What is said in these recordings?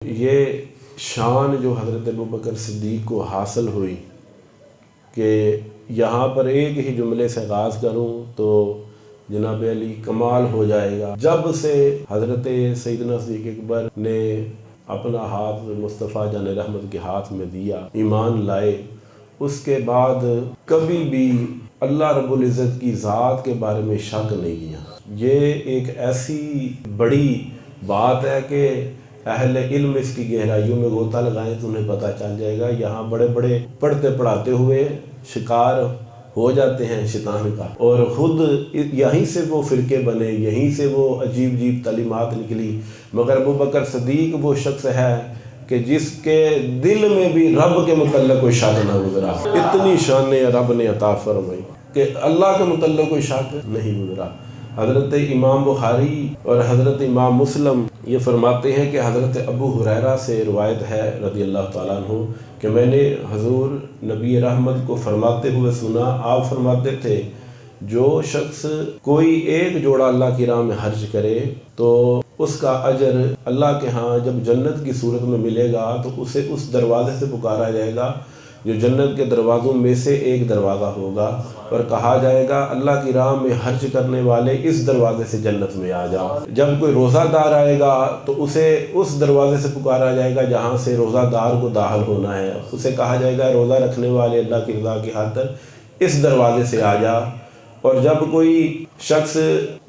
یہ شان جو حضرت ابوبکر صدیق کو حاصل ہوئی کہ یہاں پر ایک ہی جملے سے آغاز کروں تو جناب علی کمال ہو جائے گا۔ جب سے حضرت سیدنا صدیق اکبر نے اپنا ہاتھ مصطفیٰ جان رحمت کے ہاتھ میں دیا، ایمان لائے، اس کے بعد کبھی بھی اللہ رب العزت کی ذات کے بارے میں شک نہیں کیا۔ یہ ایک ایسی بڑی بات ہے کہ اہل علم اس کی گہرائیوں میں غوطہ لگائیں تو انہیں پتہ چل جائے گا۔ یہاں بڑے بڑے پڑھتے پڑھاتے ہوئے شکار ہو جاتے ہیں شیطان کا، اور خود یہیں سے وہ فرقے بنے، یہیں سے وہ عجیب عجیب تعلیمات نکلی۔ مگر ابوبکر صدیق وہ شخص ہے کہ جس کے دل میں بھی رب کے متعلق کوئی شک نہ گزرا۔ اتنی شان رب نے عطا فرمائی کہ اللہ کے متعلق کوئی شک نہیں گزرا۔ حضرت امام بخاری اور حضرت امام مسلم یہ فرماتے ہیں کہ حضرت ابو ہریرہ سے روایت ہے رضی اللہ تعالیٰ عنہ کہ میں نے حضور نبی رحمت کو فرماتے ہوئے سنا، آپ فرماتے تھے جو شخص کوئی ایک جوڑا اللہ کی راہ میں خرچ کرے تو اس کا اجر اللہ کے ہاں جب جنت کی صورت میں ملے گا تو اسے اس دروازے سے پکارا جائے گا جو جنت کے دروازوں میں سے ایک دروازہ ہوگا، اور کہا جائے گا اللہ کی راہ میں خرچ کرنے والے اس دروازے سے جنت میں آ جاؤ۔ جب کوئی روزہ دار آئے گا تو اسے اس دروازے سے پکارا جائے گا جہاں سے روزہ دار کو داخل ہونا ہے، اسے کہا جائے گا روزہ رکھنے والے اللہ کی رضا کی خاطر اس دروازے سے آ جا۔ اور جب کوئی شخص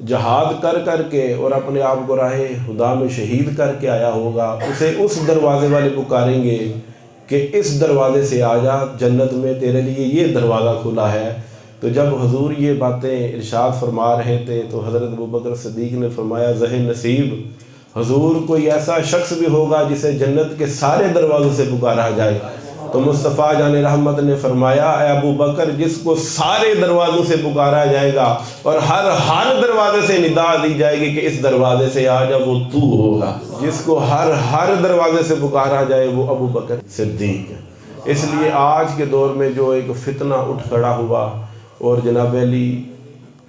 جہاد کر کے اور اپنے آپ کو راہ خدا میں شہید کر کے آیا ہوگا، اسے اس دروازے والے پکاریں گے کہ اس دروازے سے آ جا، جنت میں تیرے لیے یہ دروازہ کھلا ہے۔ تو جب حضور یہ باتیں ارشاد فرما رہے تھے تو حضرت ابوبکر صدیق نے فرمایا ذہن نصیب، حضور کوئی ایسا شخص بھی ہوگا جسے جنت کے سارے دروازوں سے پکارا جائے۔ تو مصطفیٰ جان رحمت نے فرمایا اے ابو بکر، جس کو سارے دروازوں سے پکارا جائے گا اور ہر دروازے سے ندا دی جائے گی کہ اس دروازے سے آ جا، وہ تو ہوگا۔ جس کو ہر دروازے سے پکارا جائے وہ ابو بکر صدیق ہے۔ اس لیے آج کے دور میں جو ایک فتنہ اٹھ کھڑا ہوا اور جناب علی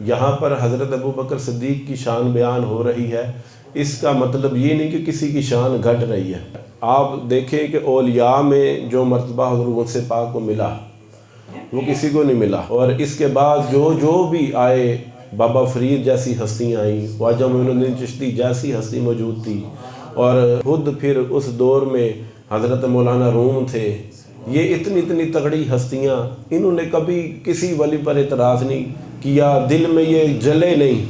یہاں پر حضرت ابو بکر صدیق کی شان بیان ہو رہی ہے، اس کا مطلب یہ نہیں کہ کسی کی شان گھٹ رہی ہے۔ آپ دیکھیں کہ اولیاء میں جو مرتبہ حضور غوث پاک کو ملا وہ کسی کو نہیں ملا، اور اس کے بعد جو بھی آئے، بابا فرید جیسی ہستیاں آئیں، خواجہ معین الدین چشتی جیسی ہستی موجود تھی، اور خود پھر اس دور میں حضرت مولانا روم تھے۔ یہ اتنی تگڑی ہستیاں، انہوں نے کبھی کسی ولی پر اعتراض نہیں کیا، دل میں یہ جلے نہیں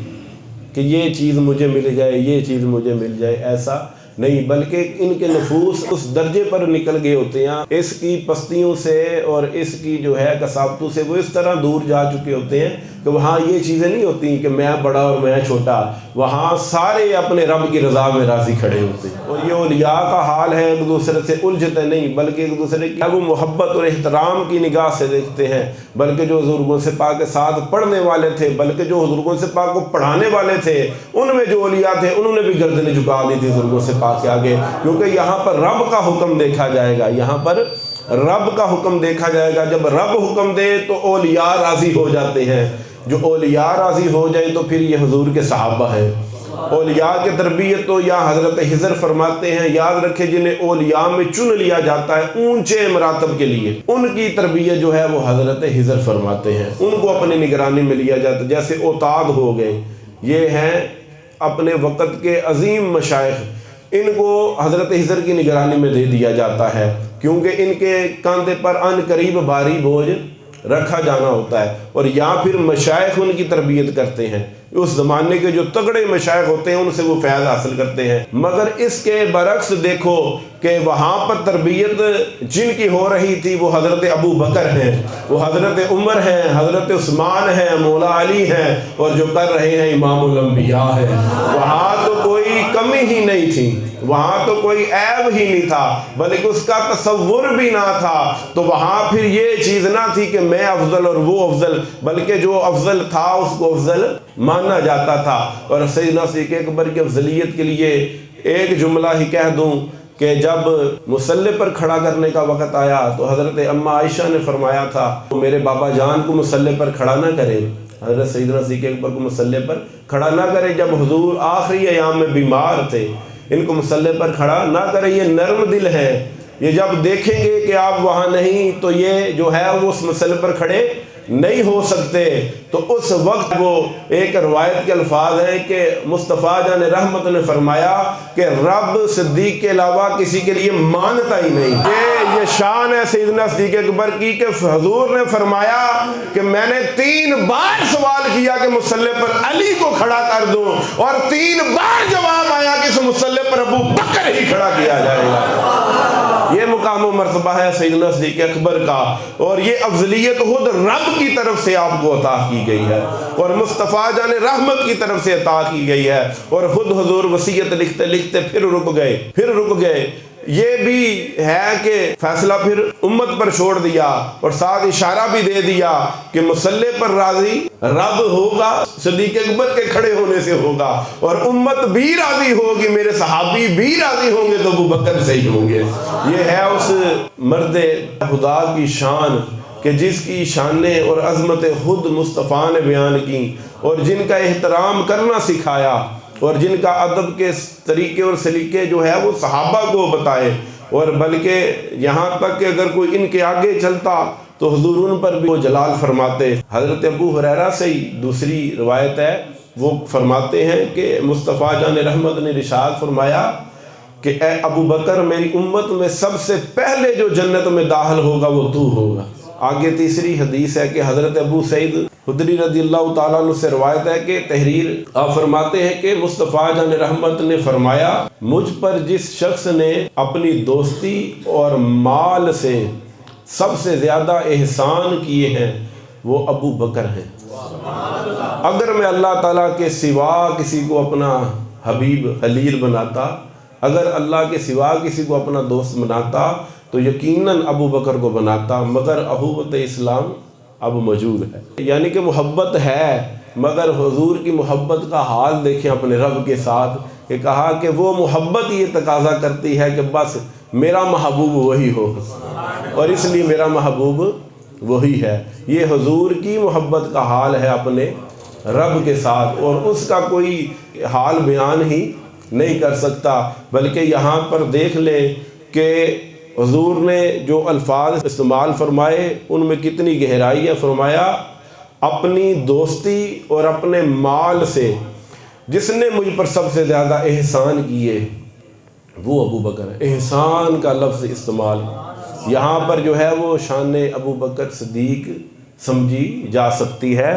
کہ یہ چیز مجھے مل جائے، یہ چیز مجھے مل جائے، ایسا نہیں، بلکہ ان کے نفوس اس درجے پر نکل گئے ہوتے ہیں، اس کی پستیوں سے اور اس کی جو ہے کثافتوں سے وہ اس طرح دور جا چکے ہوتے ہیں کہ وہاں یہ چیزیں نہیں ہوتی کہ میں بڑا اور میں چھوٹا، وہاں سارے اپنے رب کی رضا میں راضی کھڑے ہوتے ہیں۔ اور یہ اولیاء کا حال ہے، ایک دوسرے سے الجھتے نہیں بلکہ ایک دوسرے کی وہ محبت اور احترام کی نگاہ سے دیکھتے ہیں، بلکہ جو حضور غوث پاک کے ساتھ پڑھنے والے تھے، بلکہ جو حضور غوث پاک کو پڑھانے والے تھے، ان میں جو اولیاء تھے انہوں نے بھی گردنیں جھکا دی تھی حضور غوث پاک کے آگے، کیونکہ یہاں پر رب کا حکم دیکھا جائے گا، یہاں پر رب کا حکم دیکھا جائے گا۔ جب رب حکم دے تو اولیاء راضی ہو جاتے ہیں، جو اولیاء راضی ہو جائیں تو پھر یہ حضور کے صحابہ ہیں۔ اولیاء کی تربیت تو یا حضرت خضر فرماتے ہیں، یاد رکھے جنہیں اولیاء میں چن لیا جاتا ہے اونچے مراتب کے لیے، ان کی تربیت جو ہے وہ حضرت خضر فرماتے ہیں، ان کو اپنی نگرانی میں لیا جاتا ہے۔ جیسے اوتاد ہو گئے، یہ ہیں اپنے وقت کے عظیم مشائخ، ان کو حضرت خضر کی نگرانی میں دے دیا جاتا ہے، کیونکہ ان کے کاندھے پر ان قریب بھاری بوجھ رکھا جانا ہوتا ہے، اور یا پھر مشائخ ان کی تربیت کرتے ہیں، اس زمانے کے جو تگڑے مشائخ ہوتے ہیں ان سے وہ فیض حاصل کرتے ہیں۔ مگر اس کے برعکس دیکھو کہ وہاں پر تربیت جن کی ہو رہی تھی وہ حضرت ابو بکر ہیں، وہ حضرت عمر ہیں، حضرت عثمان ہیں، مولا علی ہیں، اور جو کر رہے ہیں امام الانبیاء ہیں۔ وہاں تو کوئی کمی ہی نہیں تھی، وہاں تو کوئی عیب ہی نہیں تھا، بلکہ اس کا تصور بھی نہ تھا۔ تو وہاں پھر یہ چیز نہ تھی کہ میں افضل اور وہ افضل، بلکہ جو افضل تھا اس کو افضل مانا جاتا تھا۔ اور سیدنا صدیق اکبر کی افضلیت کے لیے ایک جملہ ہی کہہ دوں کہ جب مصلی پر کھڑا کرنے کا وقت آیا تو حضرت اماں عائشہ نے فرمایا تھا میرے بابا جان کو مصلی پر کھڑا نہ کرے، حضرت سیدنا صدیق اکبر کو مصلی پر کھڑا نہ کرے۔ جب حضور آخری ایام میں بیمار تھے، ان کو مصلی پر کھڑا نہ کریں، یہ نرم دل ہے، یہ جب دیکھیں گے کہ آپ وہاں نہیں تو یہ جو ہے وہ اس مصلی پر کھڑے نہیں ہو سکتے۔ تو اس وقت وہ ایک روایت کے الفاظ ہیں کہ مصطفیٰ جان رحمت نے فرمایا کہ رب صدیق کے علاوہ کسی کے لیے مانتا ہی نہیں۔ یہ شان ہے سیدنا صدیق اکبر کی کہ حضور نے فرمایا کہ میں نے 3 بار سوال کیا کہ مصلی پر علی کو کھڑا کر دوں، اور 3 بار جواب آیا کہ اس مصلی پر ابو بکر ہی کھڑا کیا جائے گا۔ یہ مقام و مرتبہ ہے سیدنا صدیق اکبر کا، اور یہ افضلیت خود رب کی طرف سے آپ کو عطا کی گئی ہے، اور مصطفیٰ جان رحمت کی طرف سے عطا کی گئی ہے، اور خود حضور وصیت لکھتے لکھتے پھر رک گئے۔ یہ بھی ہے کہ فیصلہ پھر امت پر چھوڑ دیا، اور ساتھ اشارہ بھی دے دیا کہ مصلی پر راضی رب ہوگا، صدیق اکبر کے کھڑے ہونے سے ہوگا، اور امت بھی راضی ہوگی، میرے صحابی بھی راضی ہوں گے تو ابو بکر سے ہی ہوں گے۔ یہ ہے اس مرد خدا کی شان کہ جس کی شانیں اور عظمت خود مصطفیٰ نے بیان کی، اور جن کا احترام کرنا سکھایا، اور جن کا ادب کے طریقے اور سلیقے جو ہے وہ صحابہ کو بتائے، اور بلکہ یہاں تک کہ اگر کوئی ان کے آگے چلتا تو حضور ان پر بھی وہ جلال فرماتے۔ حضرت ابو ہریرہ سے ہی دوسری روایت ہے، وہ فرماتے ہیں کہ مصطفیٰ جان رحمت نے ارشاد فرمایا کہ اے ابو بکر، میری امت میں سب سے پہلے جو جنت میں داخل ہوگا وہ تو ہوگا۔ آگے تیسری حدیث ہے کہ حضرت ابو سعید خدری رضی اللہ تعالیٰ عنہ سے روایت ہے کہ تحریر آپ فرماتے ہیں کہ مصطفیٰ جان رحمت نے فرمایا، مجھ پر جس شخص نے اپنی دوستی اور مال سے سب سے زیادہ احسان کیے ہیں وہ ابو بکر ہیں۔ اگر میں اللہ تعالیٰ کے سوا کسی کو اپنا حبیب خلیل بناتا، اگر اللہ کے سوا کسی کو اپنا دوست بناتا تو یقیناً ابو بکر کو بناتا، مگر اخوت اسلام اب موجود ہے۔ یعنی کہ محبت ہے، مگر حضور کی محبت کا حال دیکھیں اپنے رب کے ساتھ، کہ کہا کہ وہ محبت یہ تقاضا کرتی ہے کہ بس میرا محبوب وہی ہو، اور اس لیے میرا محبوب وہی ہے۔ یہ حضور کی محبت کا حال ہے اپنے رب کے ساتھ، اور اس کا کوئی حال بیان ہی نہیں کر سکتا۔ بلکہ یہاں پر دیکھ لیں کہ حضور نے جو الفاظ استعمال فرمائے ان میں کتنی گہرائی ہے۔ فرمایا اپنی دوستی اور اپنے مال سے جس نے مجھ پر سب سے زیادہ احسان کیے وہ ابو بکر ہے۔ احسان کا لفظ استعمال یہاں پر جو ہے وہ شان ابو بکر صدیق سمجھی جا سکتی ہے۔